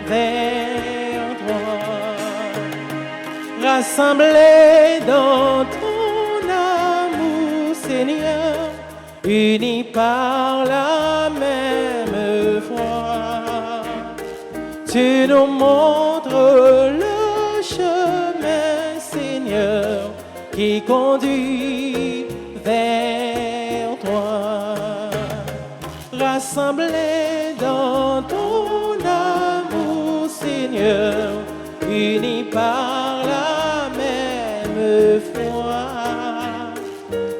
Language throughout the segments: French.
vers toi. Rassemblés dans ton amour, Seigneur, unis par la même foi. Tu nous montres le chemin, Seigneur, qui conduit vers toi. Rassemblés dans ton amour, Seigneur, unis par la même foi.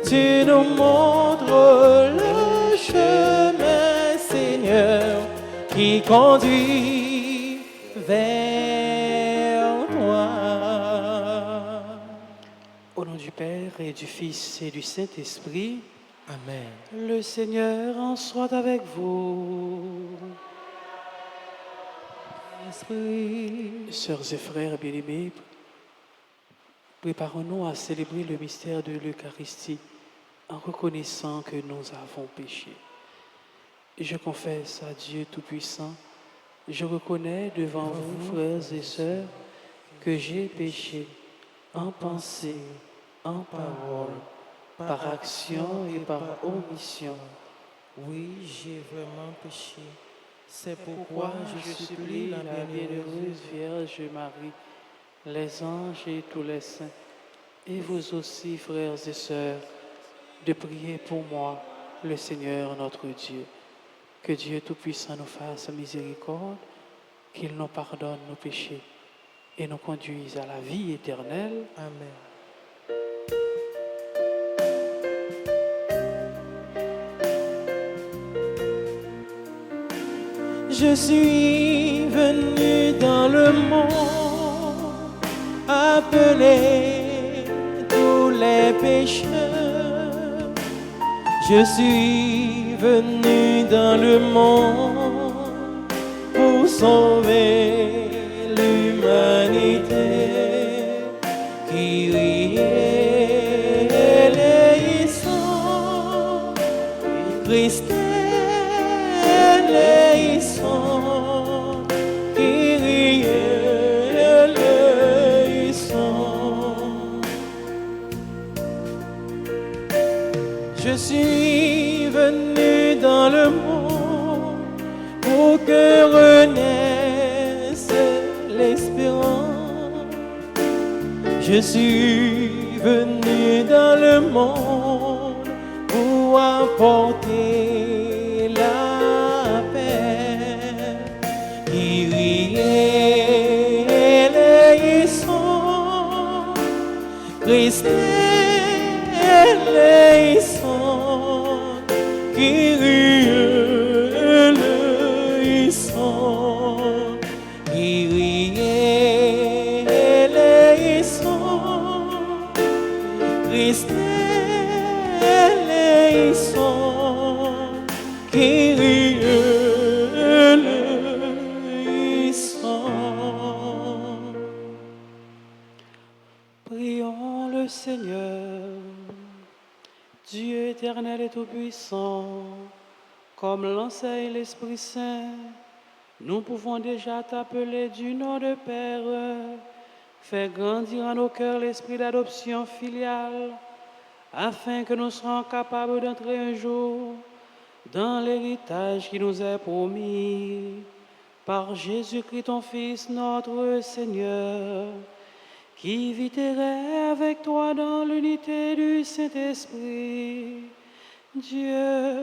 Tu nous montres le chemin, Seigneur, qui conduit vers toi. Au nom du Père et du Fils et du Saint-Esprit, Amen. le Seigneur en soit avec vous. Esprit. Sœurs et frères bien-aimés, préparons-nous à célébrer le mystère de l'Eucharistie en reconnaissant que nous avons péché. Je confesse à Dieu Tout-Puissant, je reconnais devant vous, frères et sœurs, que j'ai péché en pensée, en parole, par action et par omission. Oui, j'ai vraiment péché. C'est pourquoi je supplie la bienheureuse Vierge Marie, les anges et tous les saints, et vous aussi, frères et sœurs, de prier pour moi, le Seigneur notre Dieu. Que Dieu Tout-Puissant nous fasse miséricorde, qu'il nous pardonne nos péchés et nous conduise à la vie éternelle. Amen. Je suis venu dans le monde appeler tous les pécheurs. Je suis venu dans le monde pour sauver l'humanité qui riait les sangs. Christ les sons qui riait les sons. Je suis venu dans le monde pour que renaisse l'espérance. Je suis venu dans le monde pour apporter la paix qui riait les sons. Christ les sons qui riait les sons, qui riait les sons. Christ les sons qui riait les sons. Prions le Seigneur. Dieu éternel et tout-puissant, comme l'enseigne l'Esprit Saint, nous pouvons déjà t'appeler du nom de Père. Fais grandir en nos cœurs l'esprit d'adoption filiale, afin que nous soyons capables d'entrer un jour dans l'héritage qui nous est promis par Jésus-Christ, ton Fils, notre Seigneur, qui vit et règne avec toi dans l'unité du Saint-Esprit, Dieu,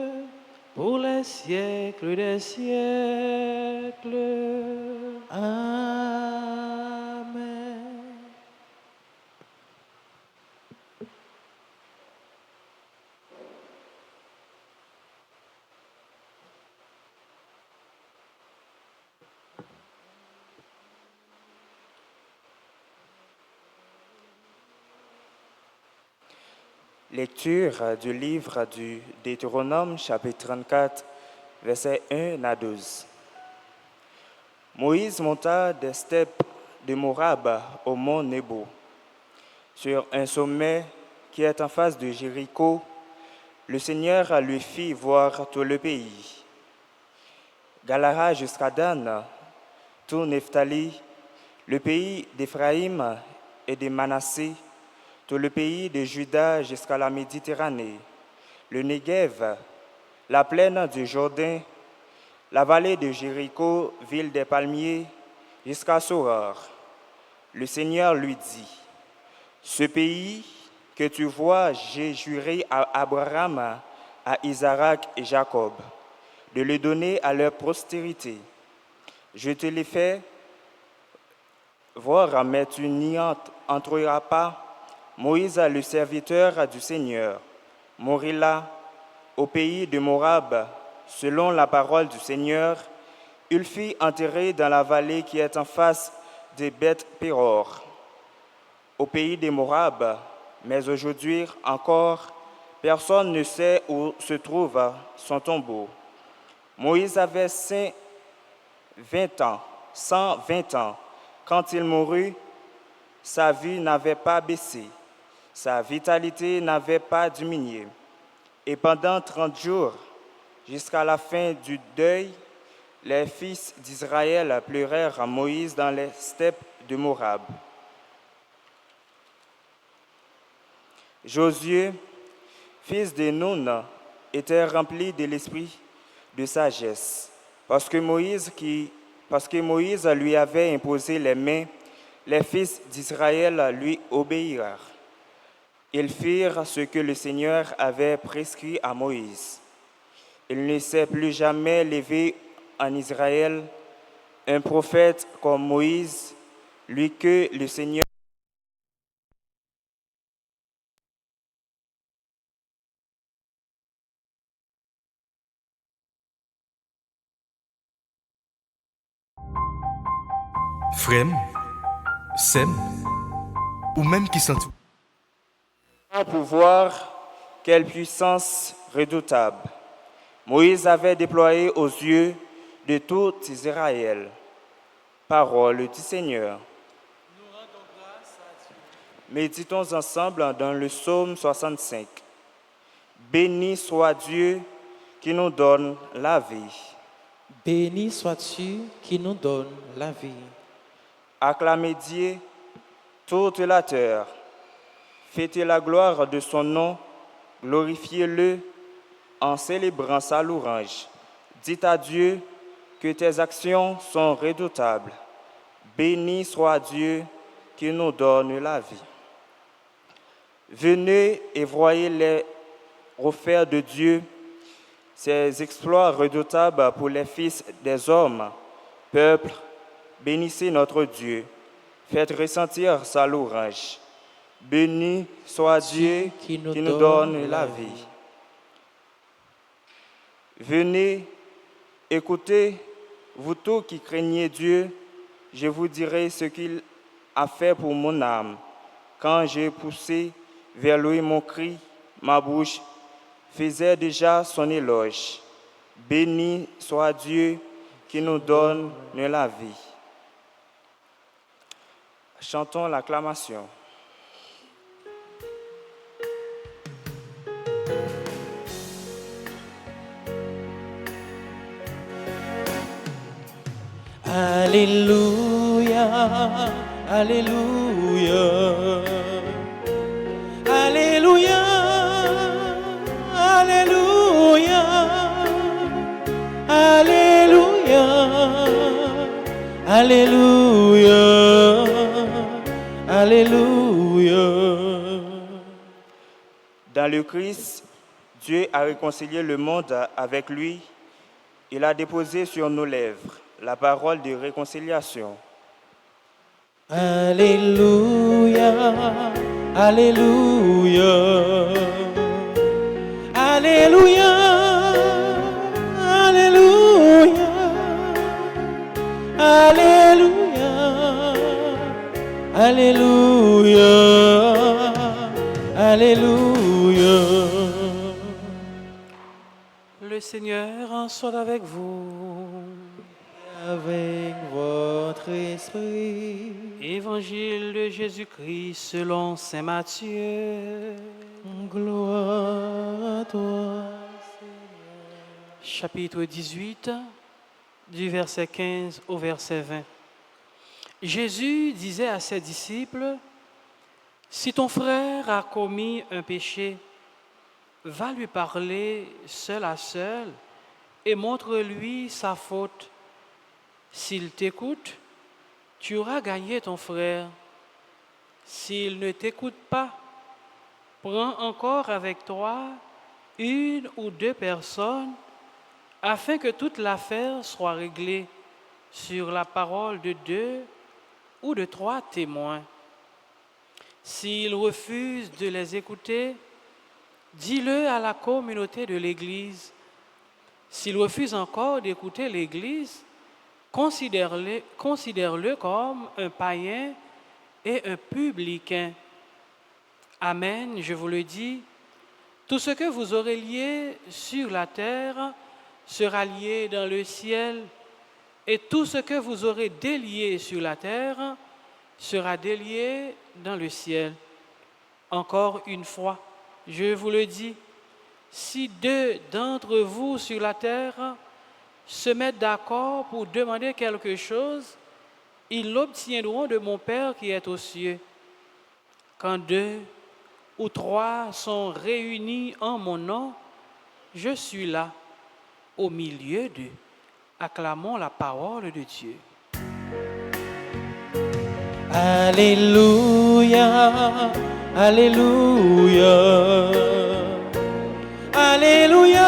pour les siècles des siècles. Amen. Lecture du livre du Deutéronome, chapitre 34, versets 1 à 12. Moïse monta des steppes de Morab au mont Nebo, sur un sommet qui est en face de Jéricho. Le Seigneur lui fit voir tout le pays, Galahad jusqu'à Dan, tout Nephtali, le pays d'Éphraïm et de Manassé, tout le pays de Juda jusqu'à la Méditerranée, le Négev, la plaine du Jourdain, la vallée de Jéricho, ville des palmiers, jusqu'à Soror. Le Seigneur lui dit, ce pays que tu vois, j'ai juré à Abraham, à Isaac et Jacob, de le donner à leur postérité. Je te l'ai fait voir, mais tu n'y entreras pas. Moïse, le serviteur du Seigneur, mourut là, au pays de Morab, selon la parole du Seigneur. Il fut enterré dans la vallée qui est en face de Beth-Péor, au pays de Morab, mais aujourd'hui encore, personne ne sait où se trouve son tombeau. Moïse avait 120 ans. Quand il mourut, sa vie n'avait pas baissé, sa vitalité n'avait pas diminué. Et pendant 30 jours, jusqu'à la fin du deuil, les fils d'Israël pleurèrent à Moïse dans les steppes de Morab. Josué, fils de Nun, était rempli de l'esprit de sagesse, parce que Moïse lui avait imposé les mains, les fils d'Israël lui obéirent. Ils firent ce que le Seigneur avait prescrit à Moïse. Il ne s'est plus jamais levé en Israël un prophète comme Moïse, lui que le Seigneur. Frem, Sem, ou même qui sont tout. Quel pouvoir, quelle puissance redoutable. Moïse avait déployé aux yeux de tout Israël. Parole du Seigneur. Nous rendons grâce à Dieu. Méditons ensemble dans le psaume 65. Béni soit Dieu qui nous donne la vie. Béni sois-tu qui nous donne la vie. Acclamez Dieu toute la terre. Fêtez la gloire de son nom, glorifiez-le en célébrant sa louange. Dites à Dieu que tes actions sont redoutables. Béni soit Dieu qui nous donne la vie. Venez et voyez les refaits de Dieu, ses exploits redoutables pour les fils des hommes. Peuple, bénissez notre Dieu, faites ressentir sa louange. Béni soit Dieu qui nous donne la vie. Venez, écoutez, vous tous qui craignez Dieu, je vous dirai ce qu'il a fait pour mon âme. Quand j'ai poussé vers lui mon cri, ma bouche faisait déjà son éloge. Béni soit Dieu qui nous donne la vie. Chantons l'acclamation. Alléluia, Alléluia, Alléluia, Alléluia, Alléluia, Alléluia, Alléluia. Dans le Christ, Dieu a réconcilié le monde avec lui. Il a déposé sur nos lèvres la parole de réconciliation. Alléluia, Alléluia, Alléluia, Alléluia, Alléluia, Alléluia, Alléluia. Le Seigneur soit avec vous. Avec votre esprit. Évangile de Jésus-Christ selon saint Matthieu. Gloire à toi. Chapitre 18, du verset 15 au verset 20. Jésus disait à ses disciples, si ton frère a commis un péché, va lui parler seul à seul et montre-lui sa faute. S'il t'écoute, tu auras gagné ton frère. S'il ne t'écoute pas, prends encore avec toi une ou deux personnes afin que toute l'affaire soit réglée sur la parole de 2 ou de 3 témoins. S'il refuse de les écouter, dis-le à la communauté de l'Église. S'il refuse encore d'écouter l'Église, considère-le comme un païen et un publicain. Amen, je vous le dis, tout ce que vous aurez lié sur la terre sera lié dans le ciel, et tout ce que vous aurez délié sur la terre sera délié dans le ciel. Encore une fois, je vous le dis, si 2 d'entre vous sur la terre se mettent d'accord pour demander quelque chose, ils l'obtiendront de mon Père qui est aux cieux. Quand 2 ou 3 sont réunis en mon nom, je suis là, au milieu d'eux. Acclamons la parole de Dieu. Alléluia, Alléluia, Alléluia,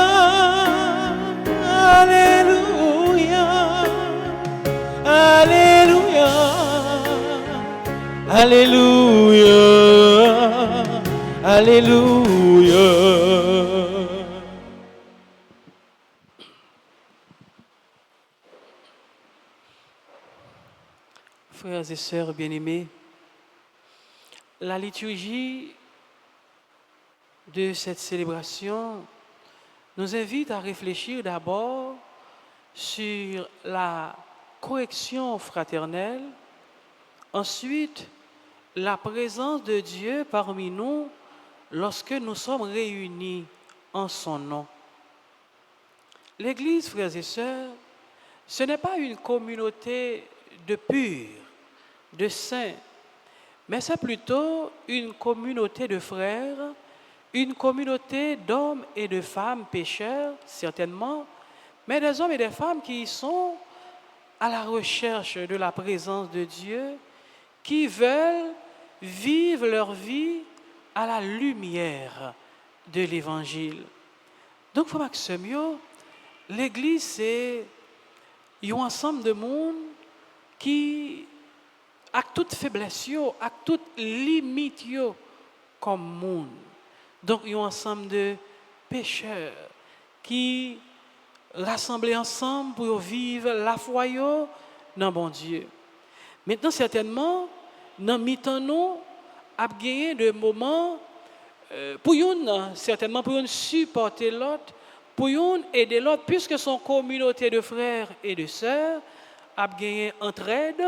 Alléluia, Alléluia, Alléluia, Alléluia. Frères et sœurs bien-aimés, la liturgie de cette célébration nous invite à réfléchir d'abord sur la correction fraternelle, ensuite la présence de Dieu parmi nous lorsque nous sommes réunis en son nom. L'Église, frères et sœurs, ce n'est pas une communauté de purs, de saints, mais c'est plutôt une communauté de frères, une communauté d'hommes et de femmes pécheurs, certainement, mais des hommes et des femmes qui sont à la recherche de la présence de Dieu, qui veulent vivre leur vie à la lumière de l'Évangile. Donc, frère Maxime, l'Église, c'est un ensemble de monde qui, avec toute faiblesse, avec toute limite, comme monde. Donc, un ensemble de pécheurs qui rassemblés ensemble pour vivre la foi dans bon Dieu. Maintenant, certainement, dans mi-temps, nous avons gagné de moments pour nous, certainement pour nous supporter l'autre, pour nous aider l'autre, puisque son communauté de frères et de sœurs a gagné entraide,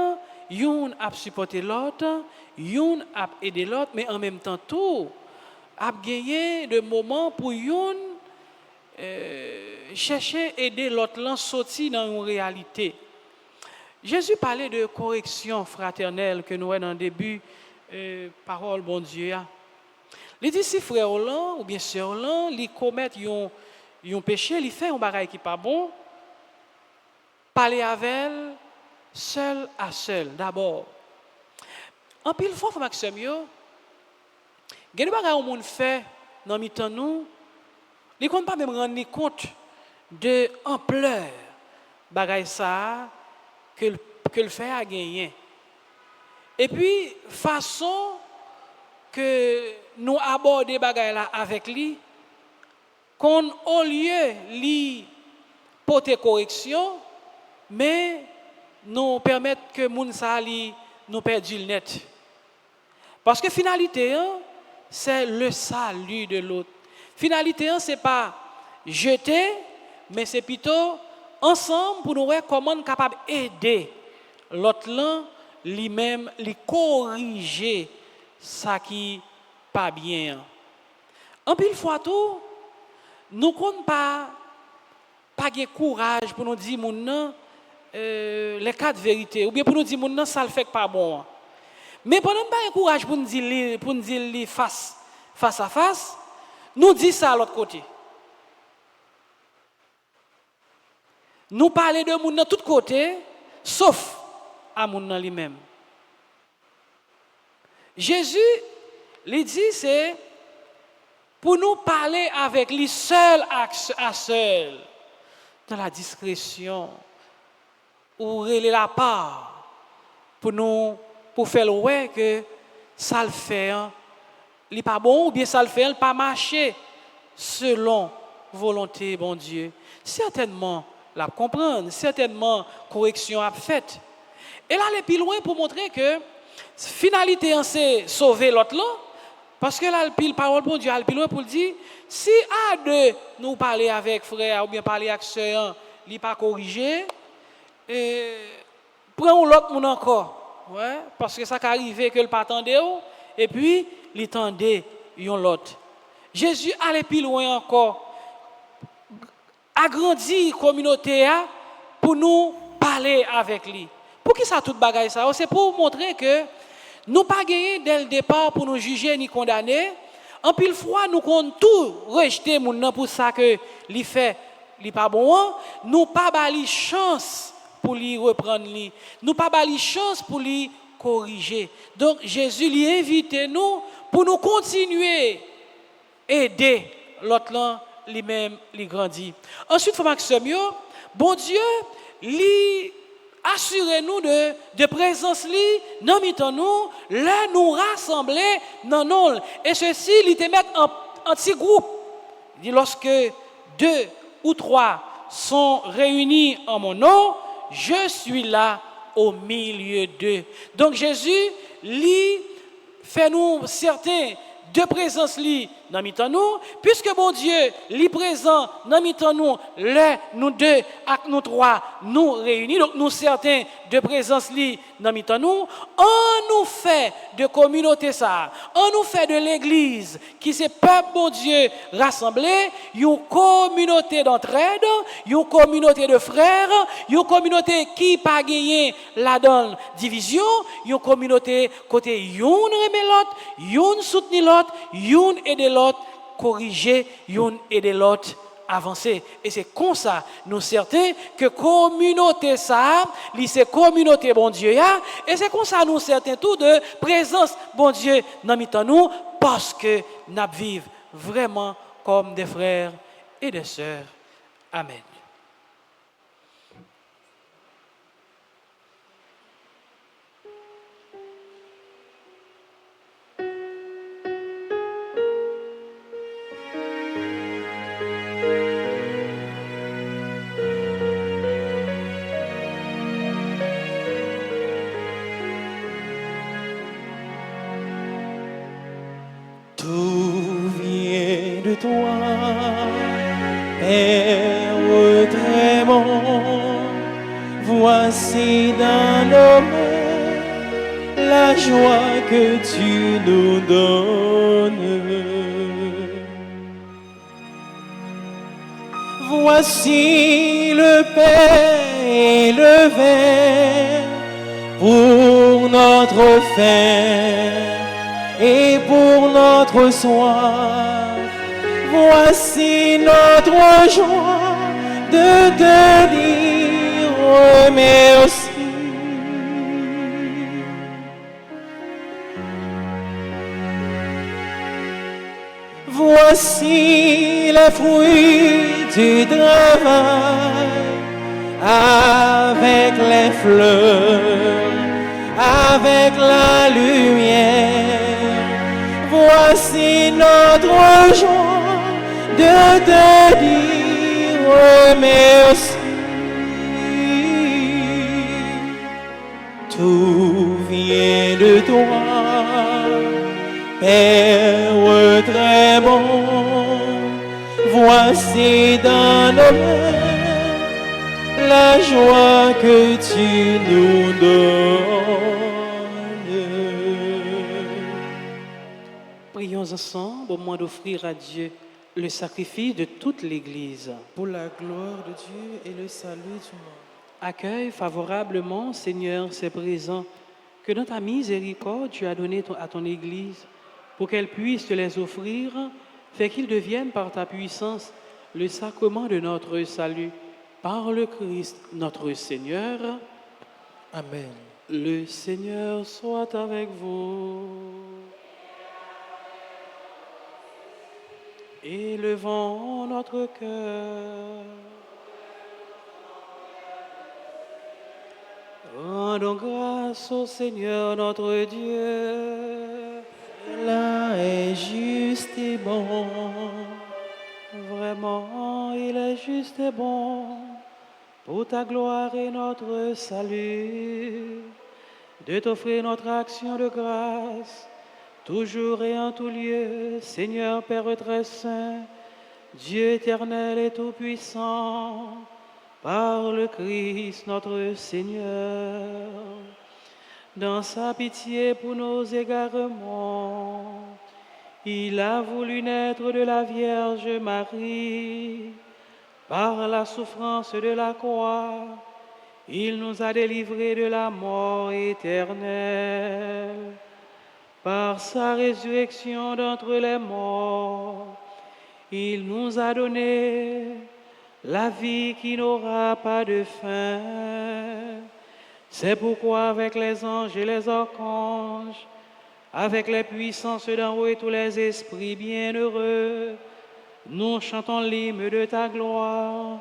yon a supporté l'autre, yon a aidé l'autre, mais en même temps tout a gagné de moments pour yon chercher aider l'autre là sortir dans une réalité. Jésus parlait de correction fraternelle que nous avons dans le début parole bon Dieu. Les disciples frères là ou bien sœurs là, ils commettent un péché, ils font un bagage qui pas bon. Parler avec elle seul à seul d'abord. En pile fois Maxime yo, gen bagay on monde fait dans mi-temps nous, ils compte pas même rendre compte de ampleur bagay ça que le fait a gagné. Et puis façon que nous aborder bagay là avec lui, qu'on au lieu li porter correction, mais nous permettre que moun sa li nous perdu le net. Parce que finalité c'est le salut de l'autre. Finalité c'est pas jeter, mais c'est plutôt ensemble pour nous voir comment nous capable aider l'autre là lui-même lui corriger ça qui pas bien. En pile fois tout nous compte pas de courage pour nous dire mon non les quatre vérités, ou bien pour nous dire, non, ça le fait pas bon. Mais pendant que nous courage pour nous dire face à face, nous disons ça à l'autre côté. Nous parlons de monde de tous côtés, sauf à monde lui-même. Jésus, lui dit, c'est pour nous parler avec lui seul à seul, dans la discrétion, ou relever la part, pour faire ouais que ça le fait, il n'est pas bon, ou bien ça le fait, il n'est pas marché selon volonté, bon Dieu. Certainement, la comprendre, certainement, correction a faite. Et là, aller plus loin pour montrer que finalité, c'est sauver l'autre là, parce que là, le parole pour Dieu, le plus loin pour dire, si à deux, nous parler avec frère ou bien parler avec sœur, il n'est pas corrigé, prends l'autre monde encore, ouais, parce que ça peut arriver que le pas attendait, et puis, il tendait l'autre. Jésus allait plus loin encore, agrandir la communauté pour nous parler avec lui. Pour qui ça tout bagaille ça? C'est pour montrer que nous pas gagné dès le départ pour nous juger ni condamner. En pile fois nous comptons tout rejeter moun pour ça que li fait li pas bon. Nous pas bali chance pour lui reprendre lui. Nous pas bali chance pour lui corriger. Donc Jésus lui invite nous pour nous continuer aider l'autre là lui-même lui grandit. Ensuite faut maximum bon Dieu lui assurez-nous de présence li dans mitan nous là nous rassembler dans nous et ceci il te mettre en petit groupe. Il dit lorsque 2 ou 3 sont réunis en mon nom, je suis là au milieu d'eux. Donc Jésus lui fait nous certains de présence li dans mitan nous puisque bon Dieu li présent dans mitan nous là nous deux avec nous trois nous réunis donc nous certains de présence li dans mitan nous on nous fait de communauté ça on nous fait de l'église qui c'est peuple bon Dieu rassemblé une communauté d'entraide une communauté de frères une communauté qui pas gagné la donne division une communauté côté une remet l'autre une soutenir l'autre une aider l'autre corriger une aider l'autre avancer et c'est comme ça nous certains que communauté ça c'est communauté bon Dieu et c'est comme ça nous certains tout de présence bon Dieu dans mitan nous parce que nous vivons vraiment comme des frères et des sœurs. Amen. Tout vient de toi, Père très bon. Voici dans nos mains la joie que tu nous donnes. Voici le pain et le vin pour notre faim et pour notre soif. Voici notre joie de te dire merci. Voici les fruits du travail avec les fleurs, avec la lumière. Voici notre joie de te dire merci. Tout vient de toi, Père très bon. Voici dans nos mains la joie que tu nous donnes. Prions ensemble au moment d'offrir à Dieu le sacrifice de toute l'Église. Pour la gloire de Dieu et le salut du monde. Accueille favorablement, Seigneur, ces présents que dans ta miséricorde tu as donnés à ton Église pour qu'elle puisse te les offrir, fais qu'ils deviennent par ta puissance le sacrement de notre salut. Par le Christ notre Seigneur. Amen. Le Seigneur soit avec vous. Élevons notre cœur. Rendons grâce au Seigneur notre Dieu. Cela est juste et bon. Vraiment, il est juste et bon, pour ta gloire et notre salut, de t'offrir notre action de grâce, toujours et en tout lieu, Seigneur Père très saint, Dieu éternel et tout-puissant, par le Christ notre Seigneur. Dans sa pitié pour nos égarements, il a voulu naître de la Vierge Marie. Par la souffrance de la croix, il nous a délivrés de la mort éternelle. Par sa résurrection d'entre les morts, il nous a donné la vie qui n'aura pas de fin. C'est pourquoi avec les anges et les archanges, avec les puissances d'en haut et tous les esprits bienheureux, nous chantons l'hymne de ta gloire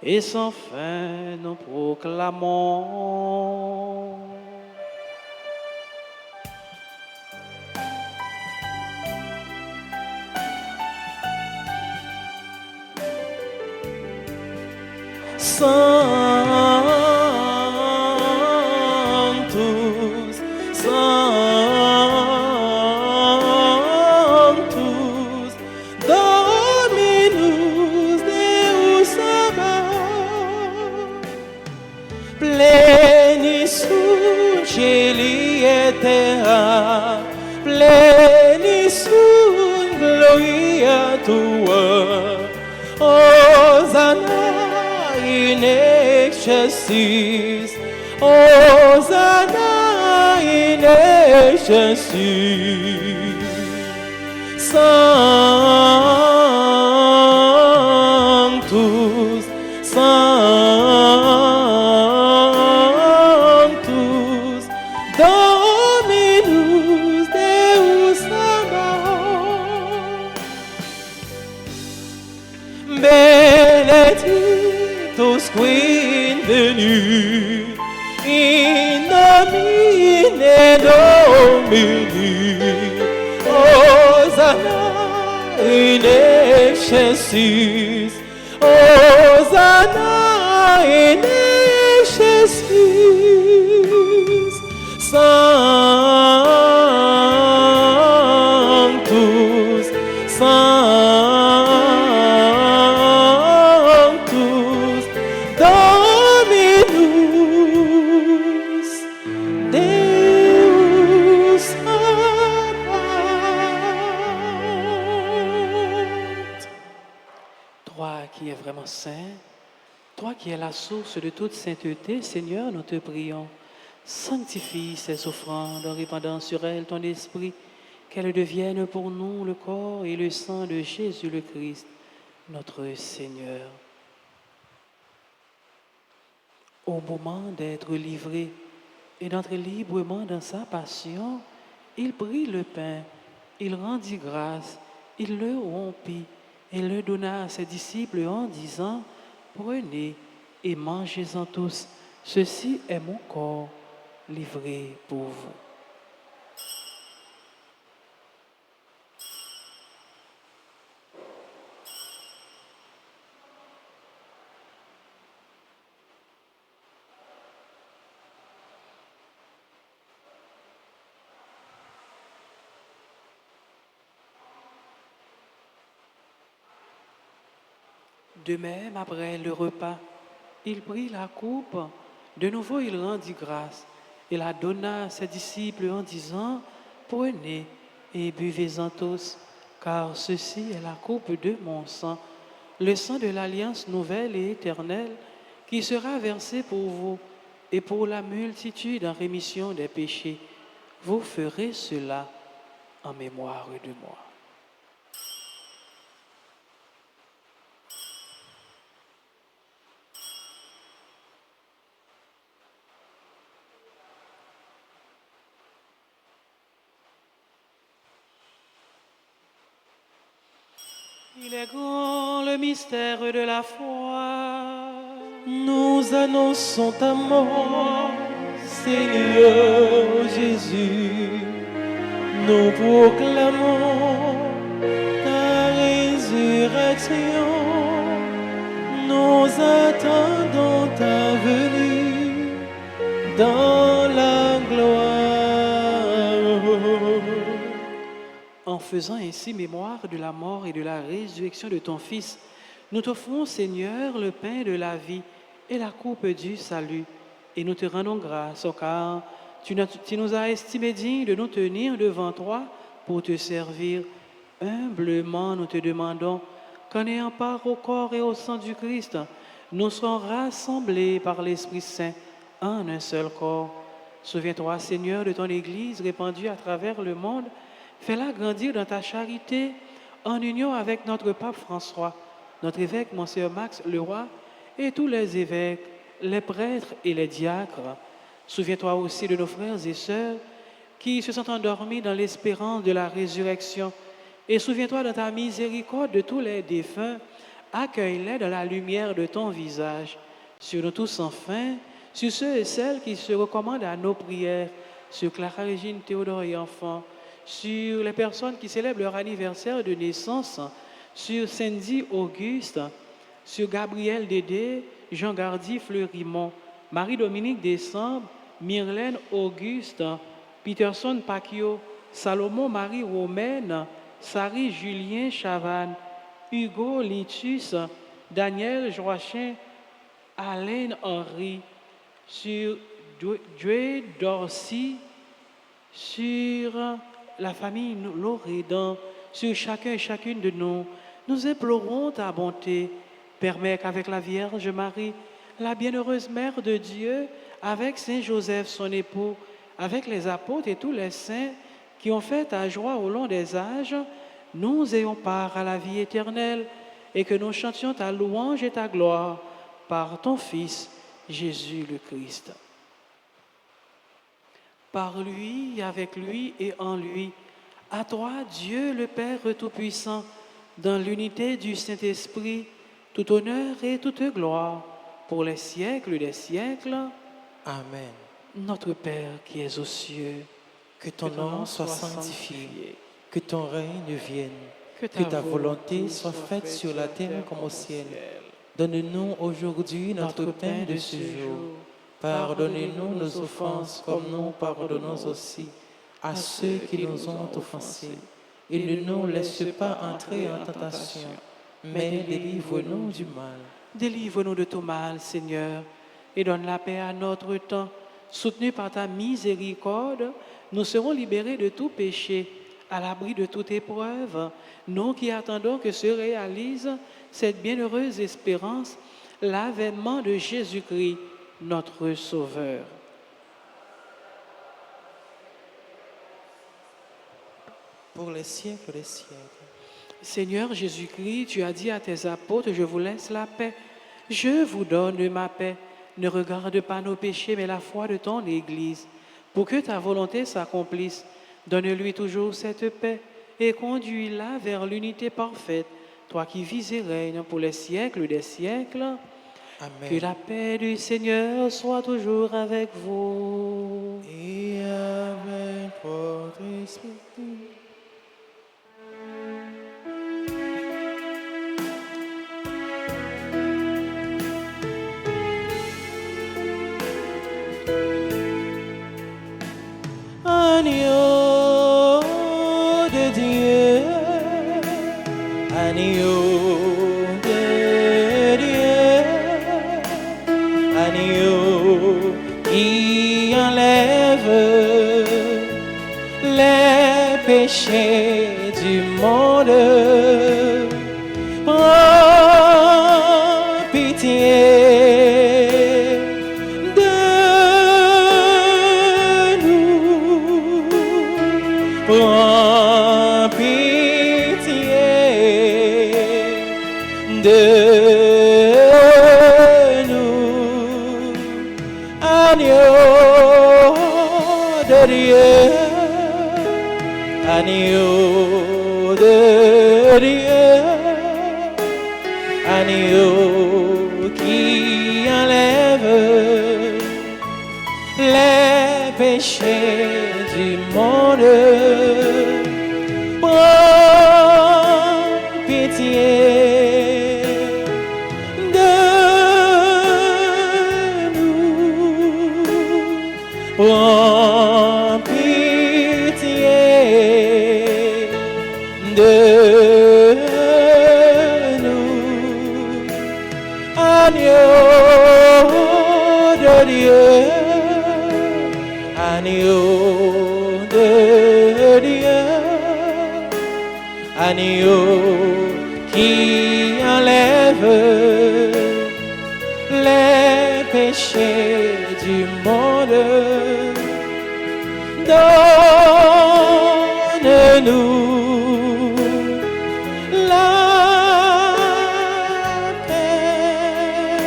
et sans fin nous proclamons. Sanctus, Sanctus, Dominus Deus Sabaoth, plenis sunt celi et terra, plenis sunt gloria tua, Hosanna in excelsis, Hosanna in excelsis. Sanctus, Sanctus, Dominus Deus Sabaoth. Benedictus qui venit in nomine Domini, Hosanna in excelsis, Hosanna in excelsis. Sanctus, Sanctus, Dominus Deus Sabaoth. Toi qui es vraiment saint, toi qui es la source de toute sainteté, Seigneur, nous te prions. Sanctifie ces offrandes en répandant sur elles ton esprit, qu'elles deviennent pour nous le corps et le sang de Jésus le Christ, notre Seigneur. Au moment d'être livré et d'entrer librement dans sa passion, il prit le pain, il rendit grâce, il le rompit et le donna à ses disciples en disant, « Prenez et mangez-en tous, ceci est mon corps livré pour vous. » De même, après le repas, il prit la coupe, de nouveau il rendit grâce et la donna à ses disciples en disant, « Prenez et buvez-en tous, car ceci est la coupe de mon sang, le sang de l'alliance nouvelle et éternelle qui sera versé pour vous et pour la multitude en rémission des péchés. Vous ferez cela en mémoire de moi. Il est grand le mystère de la foi. Nous annonçons ta mort, Seigneur Jésus. Nous proclamons ta résurrection. Nous attendons ta venue dans la gloire. En faisant ainsi mémoire de la mort et de la résurrection de ton Fils, nous t'offrons, Seigneur, le pain de la vie et la coupe du salut. Et nous te rendons grâce, car tu nous as estimés dignes de nous tenir devant toi pour te servir. Humblement, nous te demandons qu'en ayant part au corps et au sang du Christ, nous serons rassemblés par l'Esprit Saint en un seul corps. Souviens-toi, Seigneur, de ton Église répandue à travers le monde. Fais-la grandir dans ta charité en union avec notre pape François, notre évêque, Monseigneur Max Leroy, et tous les évêques, les prêtres et les diacres. Souviens-toi aussi de nos frères et sœurs qui se sont endormis dans l'espérance de la résurrection. Et souviens-toi de ta miséricorde de tous les défunts. Accueille-les dans la lumière de ton visage. Sur nous tous enfin, sur ceux et celles qui se recommandent à nos prières, sur Clara Régine Théodore et enfants, sur les personnes qui célèbrent leur anniversaire de naissance, sur Cindy Auguste, sur Gabriel Dédé, Jean Gardy Fleurimont, Marie-Dominique Décembre, Myrlène Auguste, Peterson Pacquiao, Salomon Marie Romaine, Sari Julien Chavannes, Hugo Litus, Daniel Joachim, Alain Henry, sur Dwayne Dorsey, sur la famille Loredan, sur chacun et chacune de nous. Nous implorons ta bonté. Permets qu'avec la Vierge Marie, la bienheureuse Mère de Dieu, avec Saint Joseph, son époux, avec les apôtres et tous les saints qui ont fait ta joie au long des âges, nous ayons part à la vie éternelle et que nous chantions ta louange et ta gloire par ton Fils, Jésus le Christ. Par lui, avec lui et en lui, à toi, Dieu le Père Tout-Puissant, dans l'unité du Saint-Esprit, tout honneur et toute gloire, pour les siècles des siècles. Amen. Notre Père qui es aux cieux, Que ton nom soit sanctifié, que ton règne vienne, que que ta volonté soit faite sur la terre comme au ciel. Donne-nous aujourd'hui notre pain de ce jour. Pardonnez-nous nos offenses comme nous pardonnons aussi à ceux qui nous ont offensés. Et ne nous laisse pas entrer en tentation, mais délivre-nous du mal. Délivre-nous de tout mal, Seigneur, et donne la paix à notre temps. Soutenus par ta miséricorde, nous serons libérés de tout péché, à l'abri de toute épreuve, nous qui attendons que se réalise cette bienheureuse espérance, l'avènement de Jésus-Christ, notre Sauveur. Pour les siècles des siècles. Seigneur Jésus-Christ, tu as dit à tes apôtres, je vous laisse la paix. Je vous donne ma paix. Ne regarde pas nos péchés, mais la foi de ton Église. Pour que ta volonté s'accomplisse, donne-lui toujours cette paix et conduis-la vers l'unité parfaite, toi qui vis et règnes pour les siècles des siècles. Amen. Que la paix du Seigneur soit toujours avec vous. Et avec votre esprit. Agneau de Dieu, agneau de Dieu, agneau qui enlève les péchés du monde. Prends pitié prends pitié de nous, agneau de Dieu, agneau de Dieu, agneau qui enlève les péchés du monde. Prends pitié de nous. Prends pitié de nous. Agneau de Dieu, agneau de Dieu, agneau qui enlève les péchés du monde. Donne-nous la paix.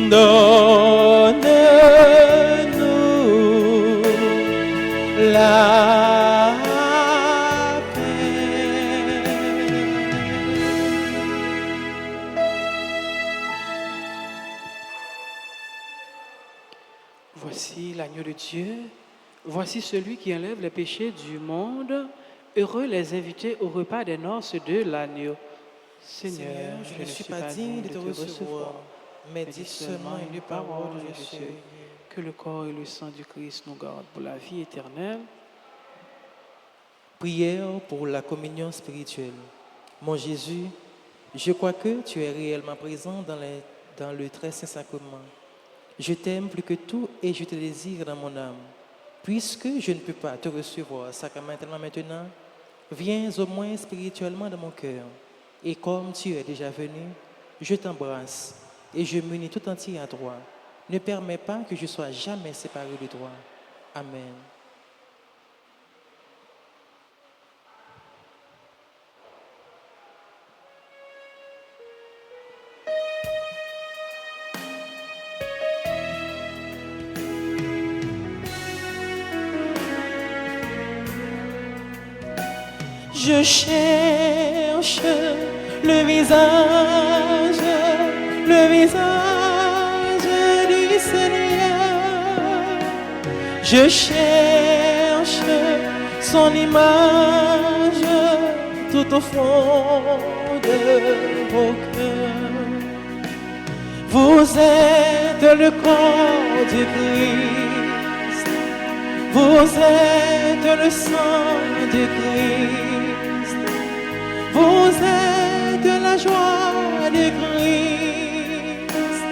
Donne-nous la paix. Voici l'agneau de Dieu, voici celui qui enlève les péchés du monde. Heureux les invités au repas des noces de l'agneau. Seigneur, je ne suis pas digne de te recevoir, mais dis seulement une parole, je suis. Que le corps et le sang du Christ nous gardent pour la vie éternelle. Prière pour la communion spirituelle. Mon Jésus, je crois que tu es réellement présent dans le très saint sacrement. Je t'aime plus que tout et je te désire dans mon âme. Puisque je ne peux pas te recevoir sacramentellement maintenant, viens au moins spirituellement dans mon cœur. Et comme tu es déjà venu, je t'embrasse et je m'unis tout entier à toi. Ne permets pas que je sois jamais séparé de toi. Amen. Je cherche le visage du Seigneur. Je cherche son image tout au fond de vos cœurs. Vous êtes le corps du Christ. Vous êtes le sang du Christ. Vous êtes la joie du Christ.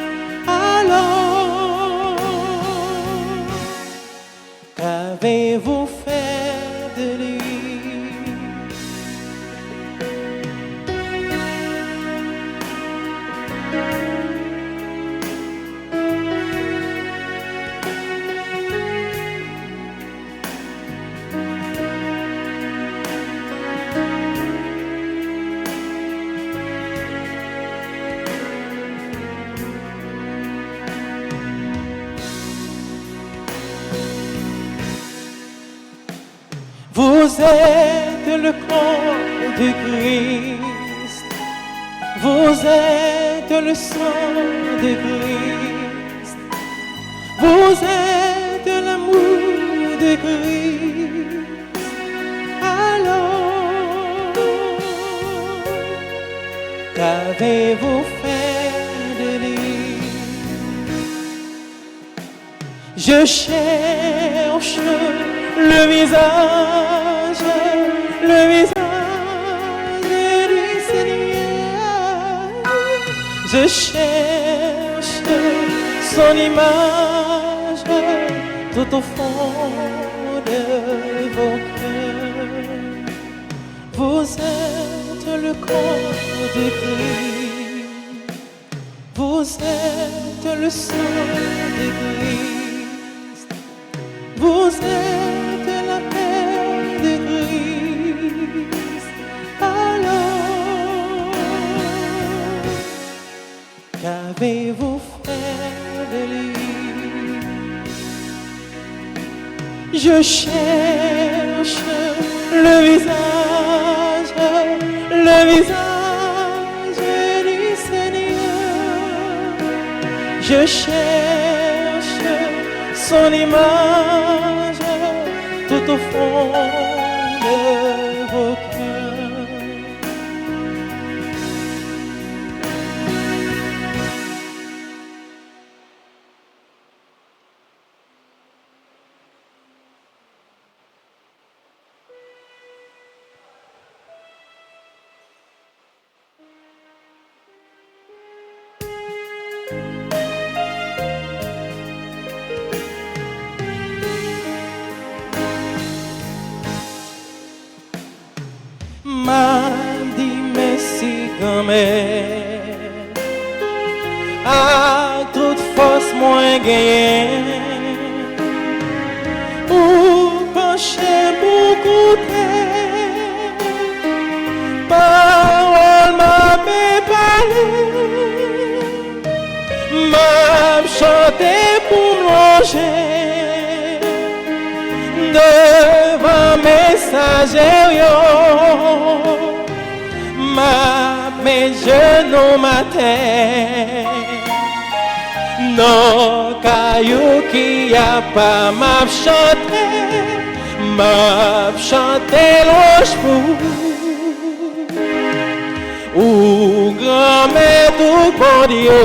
Alors, qu'avez-vous fait de lui? Vous êtes le corps du Christ. Vous êtes le sang de Christ. Vous êtes l'amour de Christ. Alors, qu'avez-vous fait de lui? Je cherche le visage du Seigneur. Je cherche son image tout au fond de vos cœurs. Vous êtes le corps de Christ. Vous êtes le sang de Christ. Vous êtes la paix de qu'avez-vous fait de lui? Je cherche le visage du Seigneur. Je cherche son image tout au fond de vos cœurs. M'a dit merci quand même, à toute force moins gagné, ou pencher beaucoup parole m'a parlé, m'a chanté pour manger devant messager. Mes genoux ma tête, non caillou qui a pas m'a chanté l'ange pour ou grand-mère tout bon Dieu,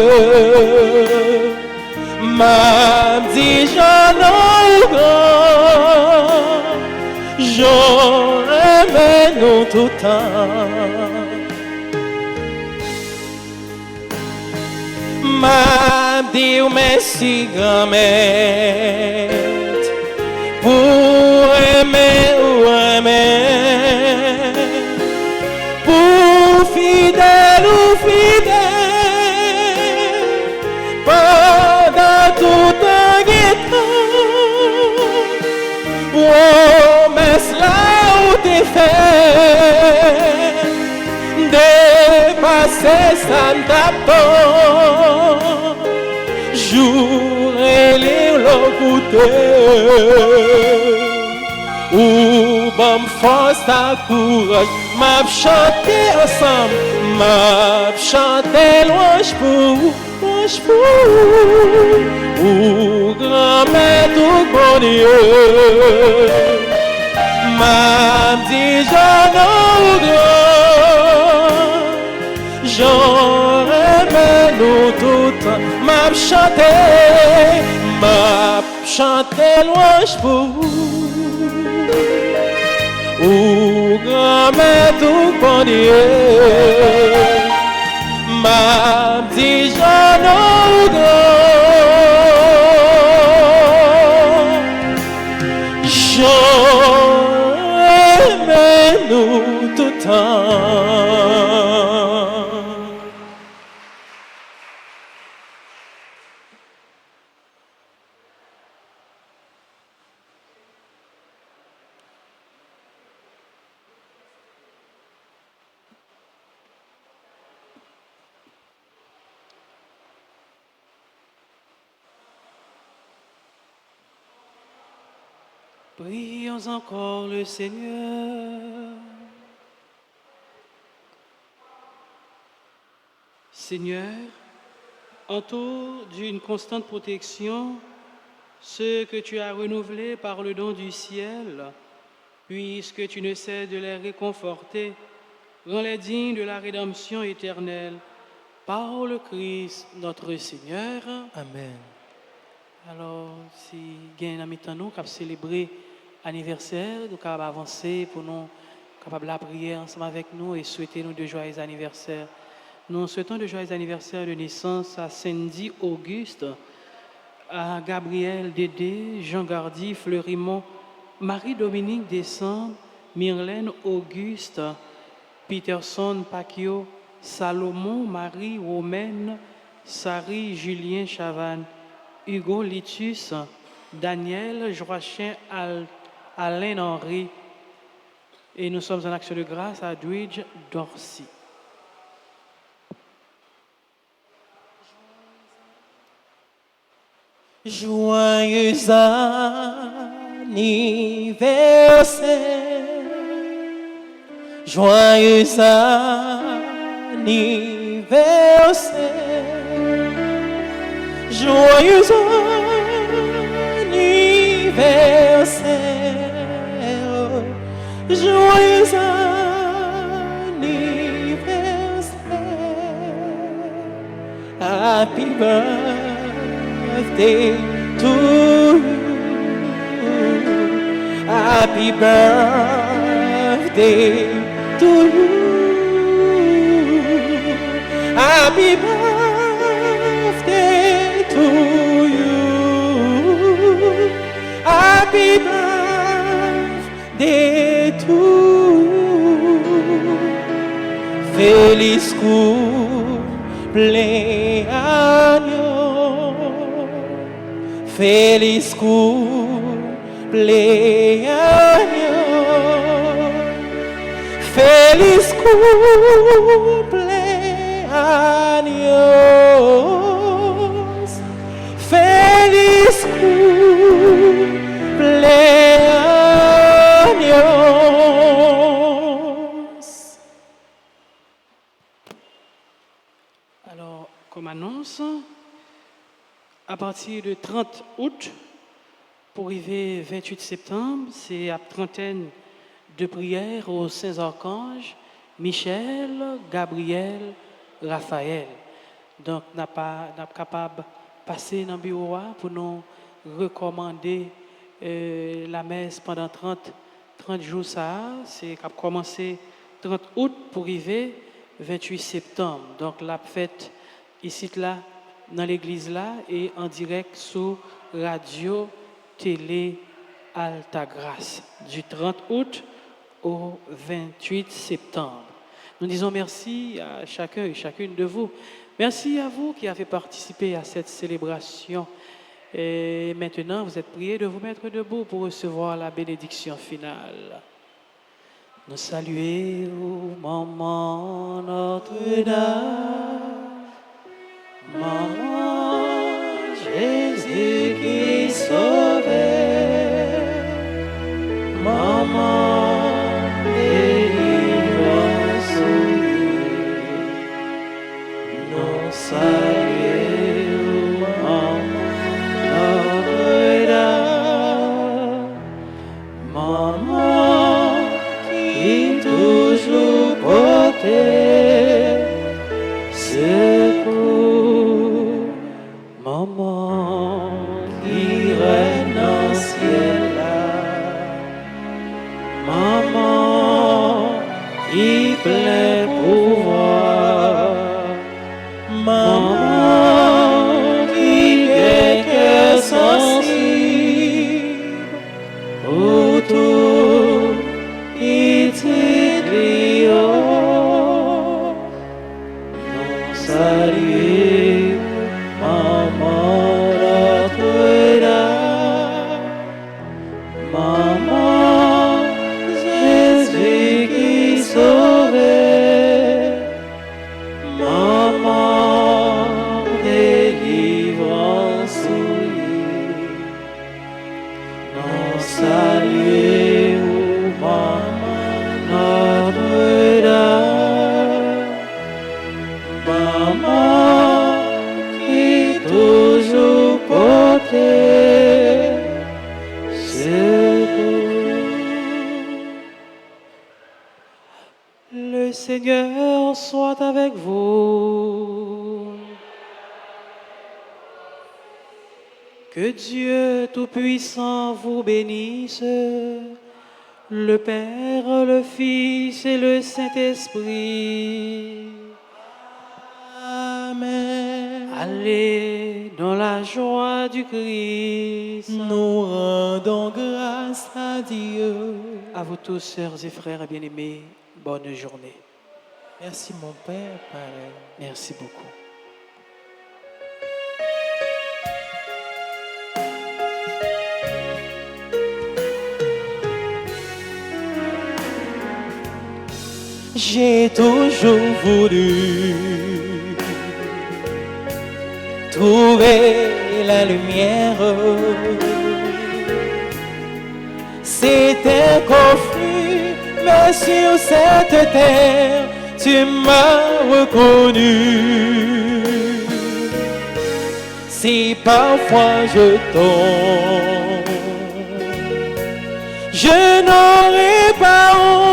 m'a dit j'en ai grand, j'en aime nous tout le temps. M'a dit merci grand-mère pour aimer ou aimer, pour fidèle ou fidèle, pendant tout un guettant, oh mais là où t'es fait, dépasser ça n'attend, jour et lire le ou bon force ta courage, m'a chanté ensemble, m'a chanté louange pour, ou grand-mère tout bon Dieu, m'a dit j'en aime nous tout, m'a chanté louange pour, ou grand-mère tout bon Dieu, m'a dit j'en aime nous tout temps. Prions encore le Seigneur. Seigneur, entoure d'une constante protection ceux que tu as renouvelés par le don du ciel, puisque tu ne cesses de les réconforter, rends-les dignes de la rédemption éternelle. Par le Christ, notre Seigneur. Amen. Alors, si il y a un ami de nous qui a célébré l'anniversaire, nous avons avancer pour nous capables de prier ensemble avec nous et souhaiter nous de joyeux anniversaires. Nous souhaitons de joyeux anniversaires de naissance à Cindy Auguste, à Gabriel Dédé, Jean Gardy, Fleurimont, Marie-Dominique Décembre, Myrlène Auguste, Peterson Pacquiao, Salomon Marie Romaine, Sari Julien Chavannes, Hugo Litus, Daniel Joachim Alain Henry, et nous sommes en action de grâce à Dwidge Dorsey. Joyeux anniversaire, joyeux anniversaire, joyeux anniversaire, joyeux anniversaire, happy birthday to you, happy birthday to you, happy birthday to you, happy birthday to you, feliz cumpleaños, feliz cumpleaños, feliz cumpleaños, feliz cumpleaños. Alors, comme annonce, à partir du 30 août, pour arriver 28 septembre, c'est à trentaine de prières aux saints archanges, Michel, Gabriel, Raphaël. Donc, nous sommes capables de passer dans le bureau pour nous recommander la messe pendant 30 jours. C'est à commencer 30 août pour arriver 28 septembre. Donc, la fête ici, là, dans l'église, là, et en direct sur radio, télé, Altagrace, du 30 août au 28 septembre. Nous disons merci à chacun et chacune de vous. Merci à vous qui avez participé à cette célébration. Et maintenant, vous êtes priés de vous mettre debout pour recevoir la bénédiction finale. Nous saluons, Maman Notre-Dame, Maman Jésus qui sauvait, Maman délivrance, nous saluons, Maman Notre-Dame, Maman qui toujours portait secours, Maman qui règne dans le ciel là, Maman qui plein pouvoir, Maman qui est cœur sensible, autour petit lion, nous saluons, Maman Notre-Dame, Maman Jésus qui sauvait, Maman délivrance, nous saluons, Maman Notre-Dame, Maman qui toujours portait secours. Le Seigneur soit avec vous. Que Dieu Tout-Puissant vous bénisse, le Père, le Fils et le Saint-Esprit. Amen. Allez dans la joie du Christ. Nous rendons grâce à Dieu. À vous tous, sœurs et frères bien-aimés, bonne journée. Merci mon Père, pareil. Merci beaucoup. J'ai toujours voulu trouver la lumière. C'est inconfus, mais sur cette terre, tu m'as reconnu. Si parfois je tombe, je n'aurai pas honte.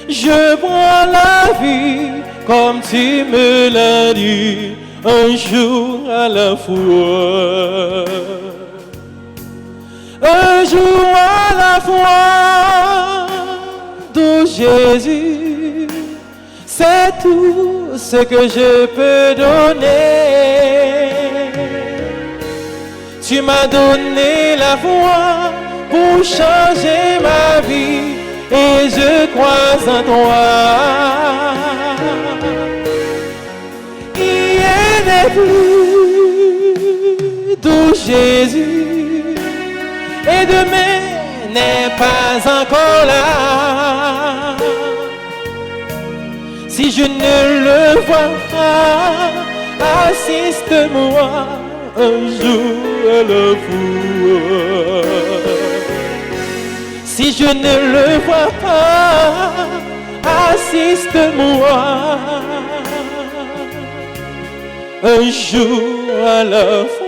Je prends la vie comme tu me l'as dit, un jour à la fois. Un jour à la fois, d'où Jésus, c'est tout ce que je peux donner. Tu m'as donné la voix pour changer ma vie et je crois en toi. Il n'est plus d'où Jésus et demain n'est pas encore là. Si je ne le vois pas, assiste-moi un jour à la fois. Si je ne le vois pas, assiste-moi un jour à la fois.